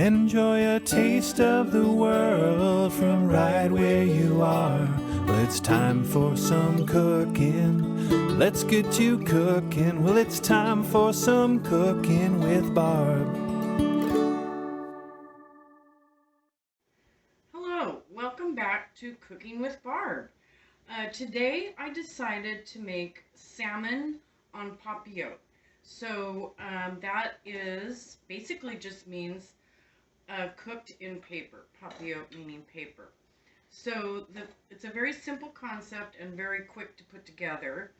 Enjoy a taste of the world from right where you are. Well, it's time for some cooking. Let's get you cooking. Well, it's time for some cooking with Barb. Hello, welcome back to Cooking with Barb. Today I decided to make salmon on Papillote. So that is basically just means cooked in paper, Papillote meaning paper. So it's a very simple concept and very quick to put together.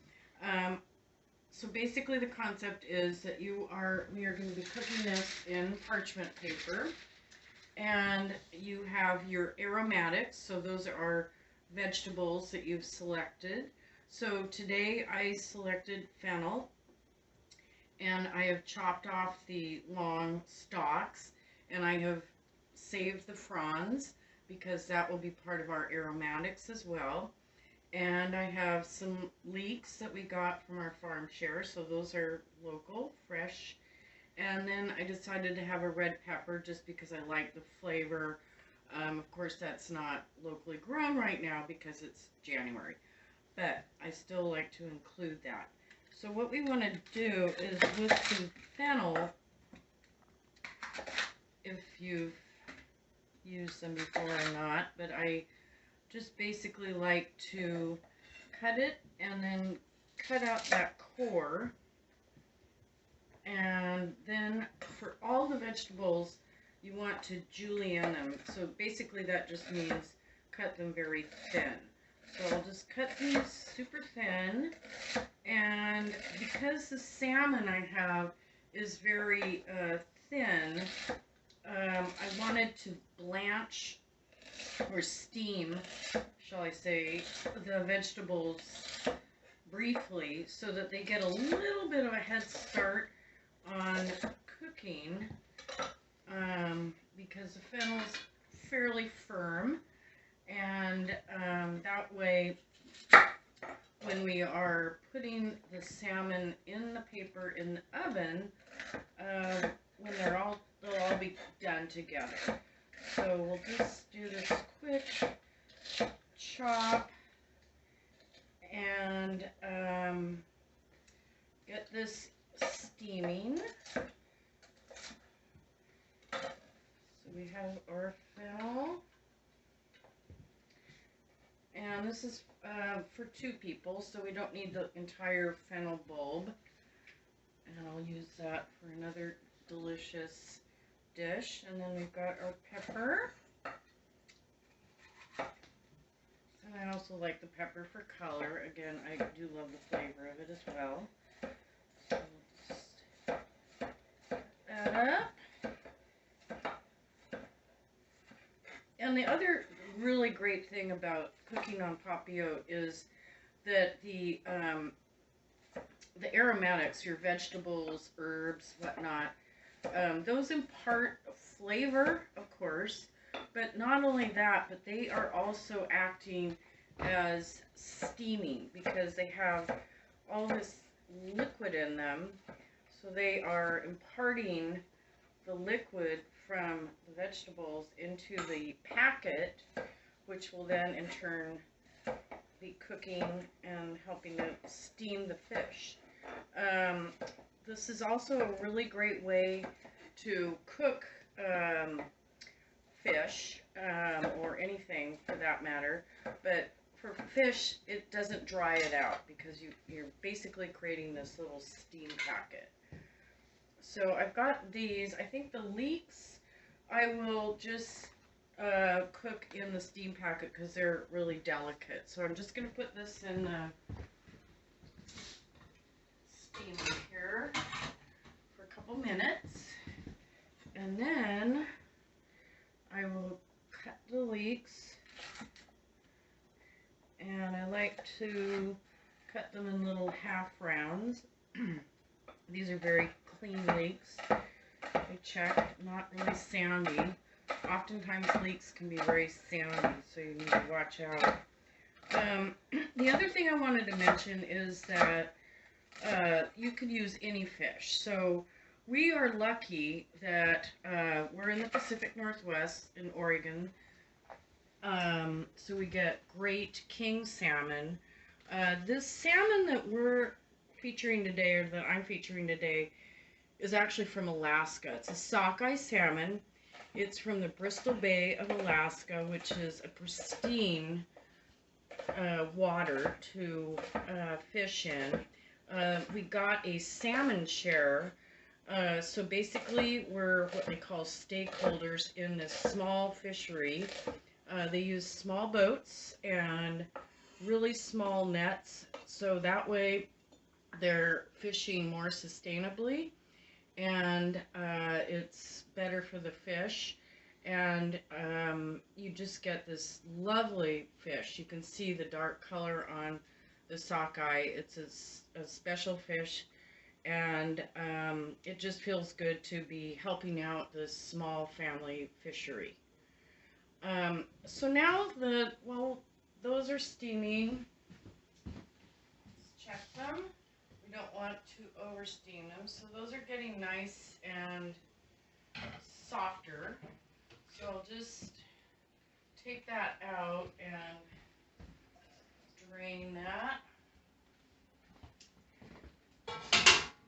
So basically the concept is that we are going to be cooking this in parchment paper. And you have your aromatics, so those are vegetables that you've selected. So today I selected fennel, and I have chopped off the long stalks, and I have saved the fronds because that will be part of our aromatics as well. And I have some leeks that we got from our farm share, so those are local, fresh. And then I decided to have a red pepper just because I like the flavor. Of course, that's not locally grown right now because it's January, but I still like to include that. So what we want to do is with the fennel, if you've used them before or not, but I just basically like to cut it and then cut out that core. And then for all the vegetables, you want to julienne them. So basically that just means cut them very thin. So I'll just cut these super thin. And because the salmon I have is very thin, I wanted to blanch or steam, shall I say, the vegetables briefly so that they get a little bit of a head start on cooking, because the fennel is fairly firm, and that way when we are putting the salmon in the paper in the oven, when they'll all be done together. So we'll just do this quick chop and get this steaming. So we have our fennel, and this is for 2 people, so we don't need the entire fennel bulb, and I'll use that for another delicious dish. And then we've got our pepper, and I also like the pepper for color. Again, I do love the flavor of it as well. So that up. And the other really great thing about cooking on Papillote is that the aromatics, your vegetables, herbs, whatnot, those impart flavor, of course, but not only that, but they are also acting as steaming because they have all this liquid in them. So they are imparting the liquid from the vegetables into the packet, which will then in turn be cooking and helping to steam the fish. This is also a really great way to cook fish, or anything for that matter, but for fish it doesn't dry it out because you're basically creating this little steam packet. So I've got these. I think the leeks I will just cook in the steam packet because they're really delicate. So I'm just going to put this in steam here for a couple minutes, and then I will cut the leeks, and I like to cut them in little half rounds. These are very clean leeks. I checked, not really sandy. Oftentimes leeks can be very sandy, so you need to watch out. The other thing I wanted to mention is that you could use any fish. So We are lucky that we're in the Pacific Northwest in Oregon, so we get great king salmon. This salmon that we're featuring today, or that I'm featuring today, is actually from Alaska. It's a sockeye salmon. It's from the Bristol Bay of Alaska, which is a pristine water to fish in. We got a salmon share. So basically, we're what they call stakeholders in this small fishery. They use small boats and really small nets, so that way they're fishing more sustainably, and it's better for the fish. And you just get this lovely fish. You can see the dark color on the sockeye. It's a special fish, and it just feels good to be helping out this small family fishery. So now those are steaming. Let's check them. We don't want to over steam them. So those are getting nice and softer. So I'll just take that out and drain that.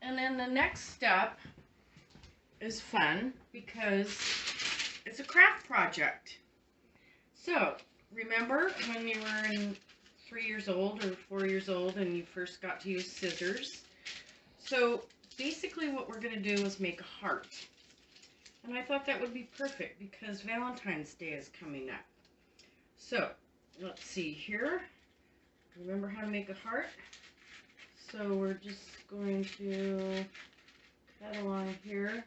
And then the next step is fun because it's a craft project. So, remember when you were 3 years old or 4 years old and you first got to use scissors? So, basically what we're going to do is make a heart. And I thought that would be perfect because Valentine's Day is coming up. So, let's see here. Remember how to make a heart? So, we're just going to cut along here.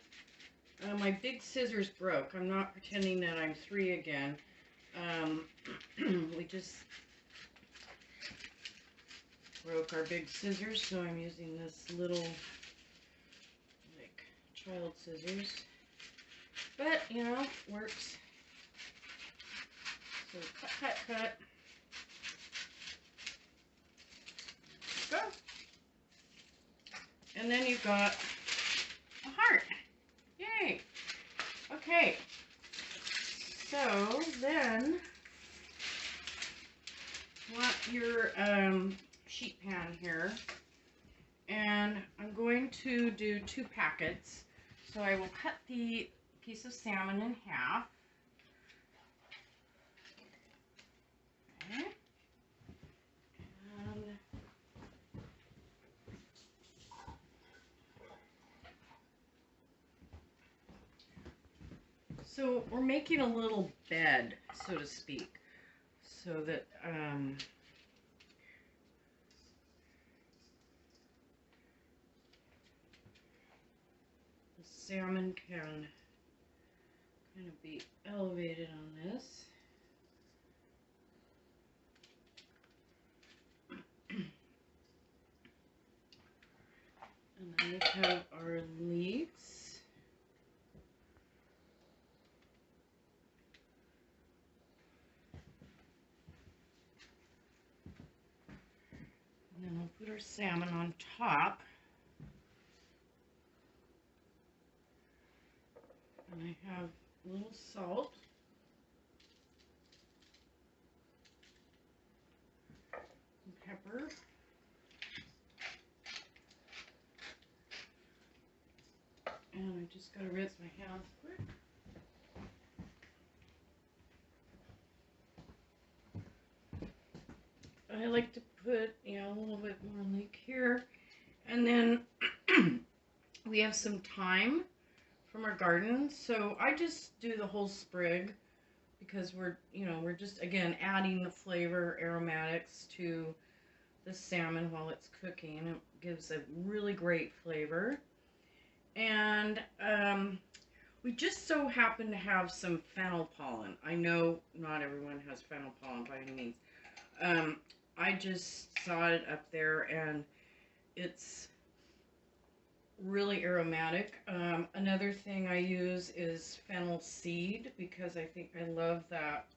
My big scissors broke. I'm not pretending that I'm 3 again. We just broke our big scissors, so I'm using this little, like, child scissors. But, you know, works. So cut, cut, cut. Go. And then you've got a heart. Yay! Okay. So then, you want your sheet pan here, and I'm going to do 2 packets. So I will cut the piece of salmon in half. Okay. And so we're making a little bed, so to speak, so that the salmon can kind of be elevated on this. And then we have our leaves. And then we'll put our salmon on top. And I have a little salt. And pepper. And I just gotta rinse my hands quick. I like to put, you know, a little bit more leek here. And then we have some thyme from our garden. So I just do the whole sprig because we're just, again, adding the flavor, aromatics to the salmon while it's cooking. It gives a really great flavor. And we just so happen to have some fennel pollen. I know not everyone has fennel pollen by any means. I just saw it up there, and it's really aromatic. Another thing I use is fennel seed because I think I love that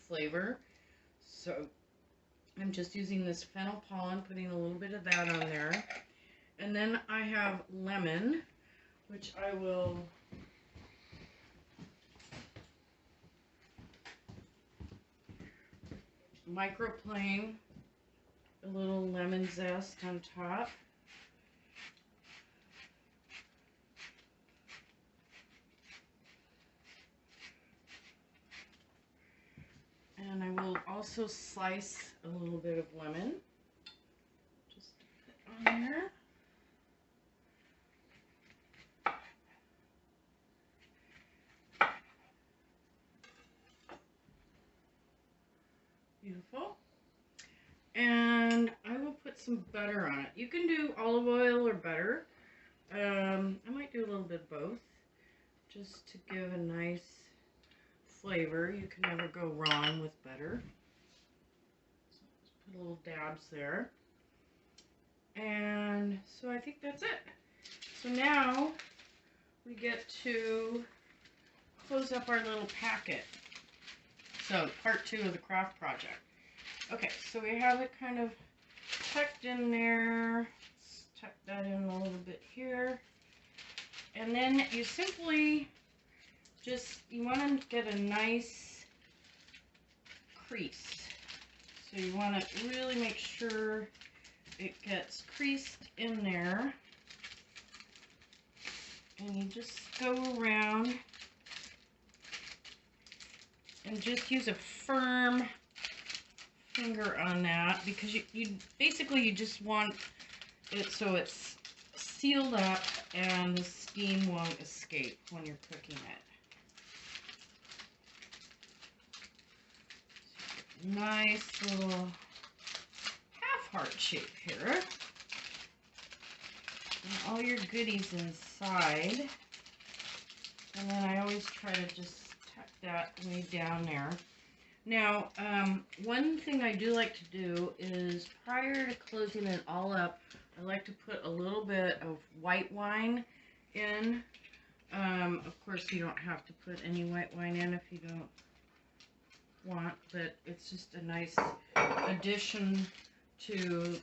flavor. So I'm just using this fennel pollen, putting a little bit of that on there. And then I have lemon. which I will microplane a little lemon zest on top. And I will also slice a little bit of lemon. Just put on there. Beautiful. And I will put some butter on it. You can do olive oil or butter. I might do a little bit of both, just to give a nice flavor. You can never go wrong with butter. So just put a little dabs there. And so I think that's it. So now we get to close up our little packet. So part 2 of the craft project. Okay, so we have it kind of tucked in there. Let's tuck that in a little bit here. And then you simply just, you want to get a nice crease. So you want to really make sure it gets creased in there. And you just go around and just use a firm finger on that, because you basically you just want it so it's sealed up and the steam won't escape when you're cooking it. Nice little half-heart shape here. And all your goodies inside. And then I always try to just tuck that way down there. Now, one thing I do like to do is, prior to closing it all up, I like to put a little bit of white wine in. Of course, you don't have to put any white wine in if you don't want, but it's just a nice addition to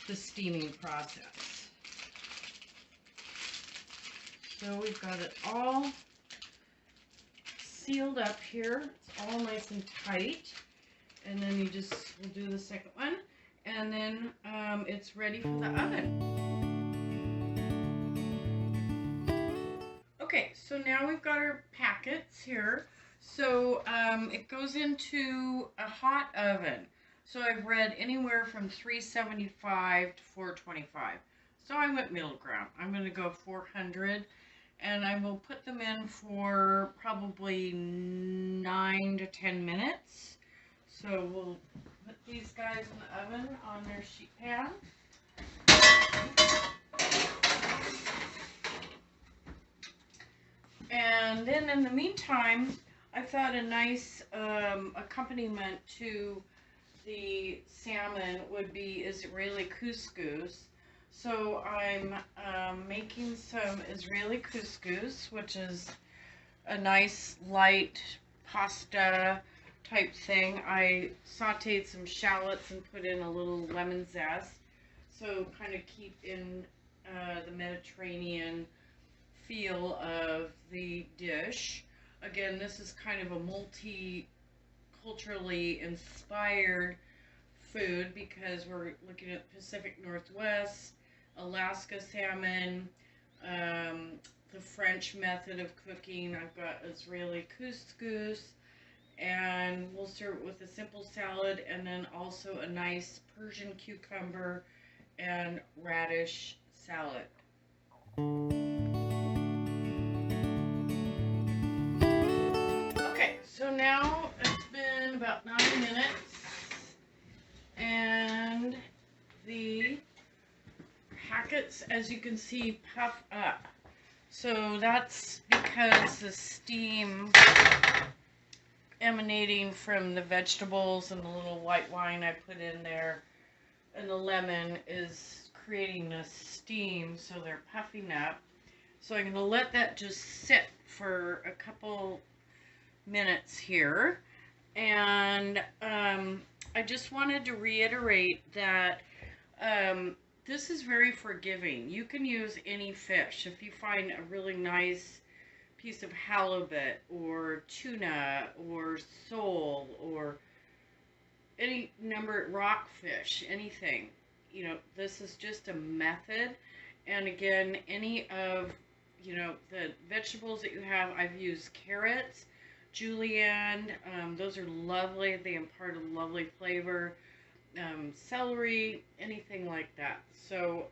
the steaming process. So we've got it all sealed up here. It's all nice and tight. And then you just will do the second one, and then it's ready for the oven. Okay, so now we've got our packets here. So it goes into a hot oven. So I've read anywhere from 375 to 425. So I went middle ground. I'm going to go 400. And I will put them in for probably 9 to 10 minutes. So we'll put these guys in the oven on their sheet pan. And then in the meantime, I thought a nice accompaniment to the salmon would be Israeli couscous. So I'm making some Israeli couscous, which is a nice light pasta type thing. I sauteed some shallots and put in a little lemon zest. So kind of keep in the Mediterranean feel of the dish. Again, this is kind of a multi-culturally inspired food, because we're looking at Pacific Northwest, Alaska salmon, the French method of cooking. I've got Israeli couscous, and we'll serve it with a simple salad, and then also a nice Persian cucumber and radish salad. Okay, so now it's been about 9 minutes, and the packets, as you can see, puff up. So that's because the steam emanating from the vegetables and the little white wine I put in there and the lemon is creating this steam, so they're puffing up. So I'm going to let that just sit for a couple minutes here. And I just wanted to reiterate that this is very forgiving. You can use any fish. If you find a really nice piece of halibut or tuna or sole or any number rockfish, anything, this is just a method. And again, any of the vegetables that you have, I've used carrots, julienne, those are lovely. They impart a lovely flavor. Celery, anything like that. So,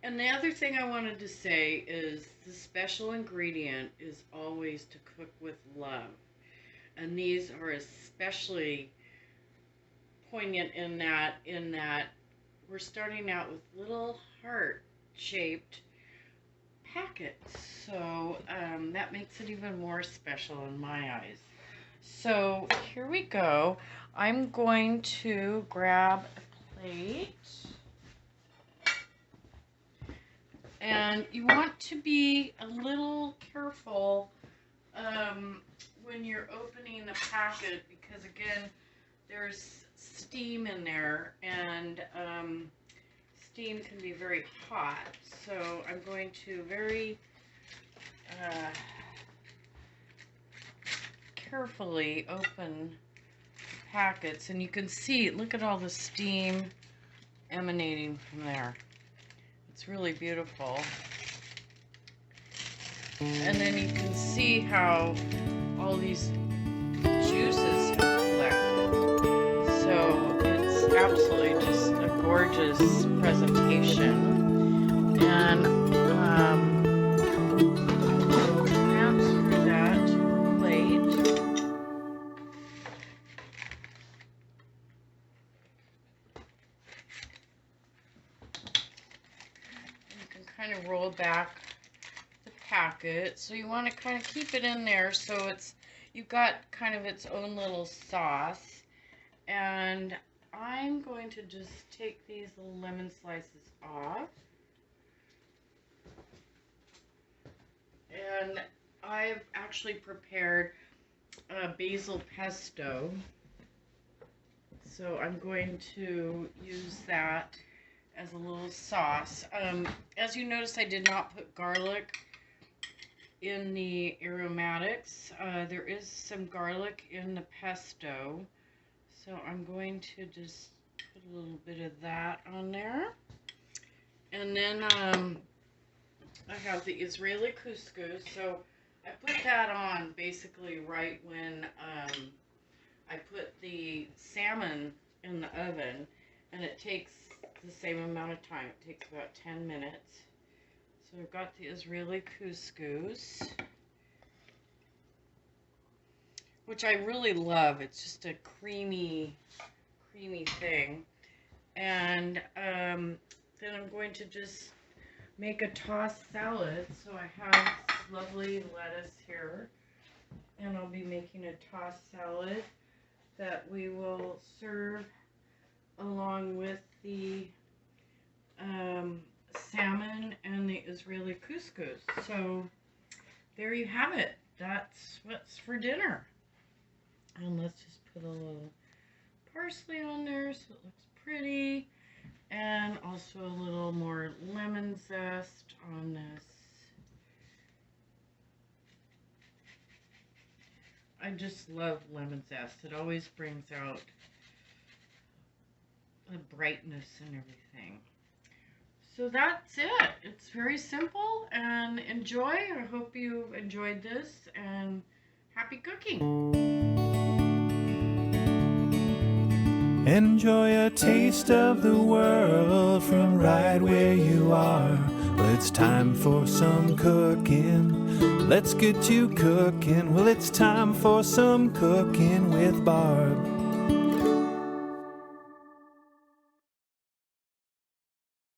and the other thing I wanted to say is the special ingredient is always to cook with love. And these are especially poignant in that we're starting out with little heart-shaped packets. So that makes it even more special in my eyes. So here we go. I'm going to grab a plate. And you want to be a little careful when you're opening the packet because, again, there's steam in there, and steam can be very hot. So I'm going to very carefully open the packets, and you can see, look at all the steam emanating from there. It's really beautiful. And then you can see how all these juices have collected. So it's absolutely just a gorgeous presentation. And transfer that plate. You can kind of roll back the packet. So you want to kind of keep it in there so you've got kind of its own little sauce. And I'm going to just take these little lemon slices off. And I've actually prepared a basil pesto. So I'm going to use that as a little sauce. As you notice, I did not put garlic in the aromatics. There is some garlic in the pesto. So I'm going to just put a little bit of that on there. And then I have the Israeli couscous. So I put that on basically right when I put the salmon in the oven. And it takes the same amount of time. It takes about 10 minutes. So I've got the Israeli couscous, which I really love. It's just a creamy thing. And then I'm going to just make a tossed salad. So I have lovely lettuce here, and I'll be making a tossed salad that we will serve along with the salmon and the Israeli couscous. So there you have it. That's what's for dinner. And let's just put a little parsley on there so it looks pretty. And also a little more lemon zest on this. I just love lemon zest. It always brings out the brightness and everything. So that's it. It's very simple, and enjoy. I hope you enjoyed this, and happy cooking. Enjoy a taste of the world from right where you are. Well, it's time for some cooking. Let's get you cooking. Well, it's time for some cooking with Barb.